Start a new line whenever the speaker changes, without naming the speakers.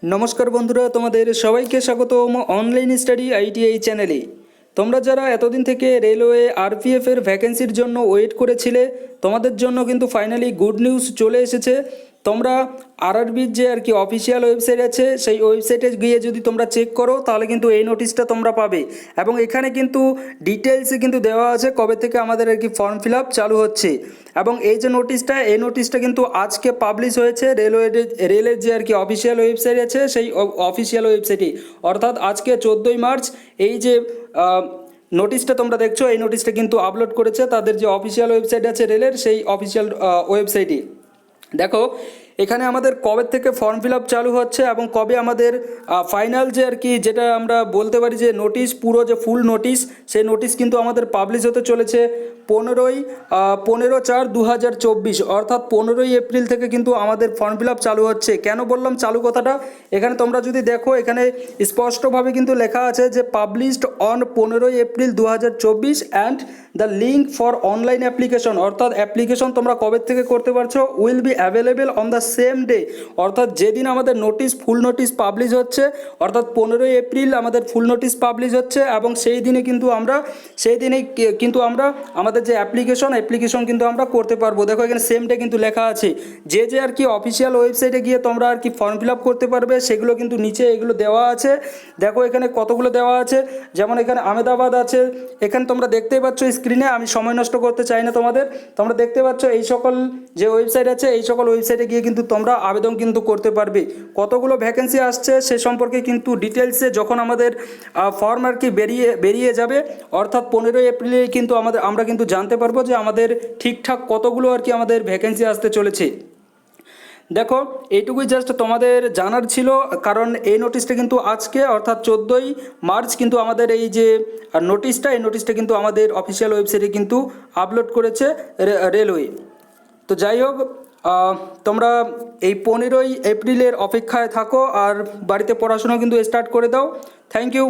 নমস্কার বন্ধুরা, তোমাদের সবাইকে স্বাগতম অনলাইন স্টাডি আইটিআই চ্যানেলে। তোমরা যারা এতদিন থেকে রেলওয়ে আরপিএফ এর ভ্যাকেন্সির জন্য ওয়েট করেছিলে, তোমাদের জন্য কিন্তু ফাইনালি গুড নিউজ চলে এসেছে। তোমরা আরআরবির যে আর কি অফিসিয়াল ওয়েবসাইট আছে, সেই ওয়েবসাইটে গিয়ে যদি তোমরা চেক করো তাহলে কিন্তু এই নোটিশটা তোমরা পাবে। এবং এখানে কিন্তু ডিটেলসে কিন্তু দেওয়া আছে কবে থেকে আমাদের আর কি ফর্ম ফিল আপ চালু হচ্ছে। এবং এই যে নোটিশটা, এই নোটিশটা কিন্তু আজকে পাবলিশ হয়েছে রেলের যে আর কি অফিসিয়াল ওয়েবসাইট আছে, সেই অফিসিয়াল ওয়েবসাইটে। অর্থাৎ আজকে 14ই মার্চ এই যে নোটিশটা তোমরা দেখছো, এই নোটিশটা কিন্তু আপলোড করেছে তাদের যে অফিসিয়াল ওয়েবসাইট আছে রেলের, সেই অফিসিয়াল ওয়েবসাইটে। দেখো এখানে আমাদের কবে থেকে ফর্ম ফিল আপ চালু হচ্ছে এবং কবে আমাদের ফাইনাল যে আর কি যেটা আমরা বলতে পারি যে নোটিশ, পুরো যে ফুল নোটিশ, সেই নোটিশ কিন্তু আমাদের পাবলিশ হতে চলেছে 15/4/2024, অর্থাৎ 15ই এপ্রিল থেকে কিন্তু আমাদের ফর্ম ফিল আপ চালু হচ্ছে। কেন বললাম চালু কথাটা, এখানে তোমরা যদি দেখো এখানে স্পষ্টভাবে কিন্তু লেখা আছে যে পাবলিশড অন 15ই April 2024 and the link for online application, অর্থাৎ অ্যাপ্লিকেশন তোমরা কবে থেকে করতে পারছো, will be available on the same day. অর্থাৎ যেদিন আমাদের নোটিশ, ফুল নোটিশ পাবলিশ হচ্ছে, অর্থাৎ 15ই এপ্রিল আমাদের ফুল নোটিশ পাবলিশ হচ্ছে, এবং সেই দিনে কিন্তু আমরা আমাদের যে অ্যাপ্লিকেশন কিন্তু আমরা করতে পারবো। দেখো এখানে সেম ডে কিন্তু লেখা আছে। যে আর কি অফিসিয়াল ওয়েবসাইটে গিয়ে তোমরা আর কি ফর্ম ফিল আপ করতে পারবে, সেগুলো কিন্তু নিচে এগুলো দেওয়া আছে। দেখো এখানে কতগুলো দেওয়া আছে, যেমন এখানে আহমেদাবাদ আছে। এখানে তোমরা দেখতেই পাচ্ছ স্ক্রিনে, আমি সময় নষ্ট করতে চাই না তোমাদের। তোমরা দেখতে পাচ্ছ এই সকল যে ওয়েবসাইট আছে, এই সকল ওয়েবসাইটে গিয়ে কিন্তু তোমরা আবেদন কিন্তু করতে পারবে। কতগুলো ভ্যাকেন্সি আসছে সে সম্পর্কে কিন্তু ডিটেলসে যখন আমাদের ফর্ম আর কি বেরিয়ে যাবে, অর্থাৎ 15ই এপ্রিলে কিন্তু আমরা কিন্তু জানতে পারবো যে আমাদের ঠিকঠাক কতগুলো আর কি আমাদের ভ্যাকেন্সি আসতে চলেছে। দেখো এইটুকুই জাস্ট তোমাদের জানার ছিল, কারণ এই নোটিশটা কিন্তু আজকে অর্থাৎ 14ই মার্চ কিন্তু আমাদের এই যে নোটিশটা কিন্তু আমাদের অফিসিয়াল ওয়েবসাইটে কিন্তু আপলোড করেছে রেলওয়ে। তো যাই হোক, তোমরা এই 15ই এপ্রিলের অপেক্ষায় থাকো আর বাড়িতে পড়াশোনা কিন্তু স্টার্ট করে দাও। Thank you.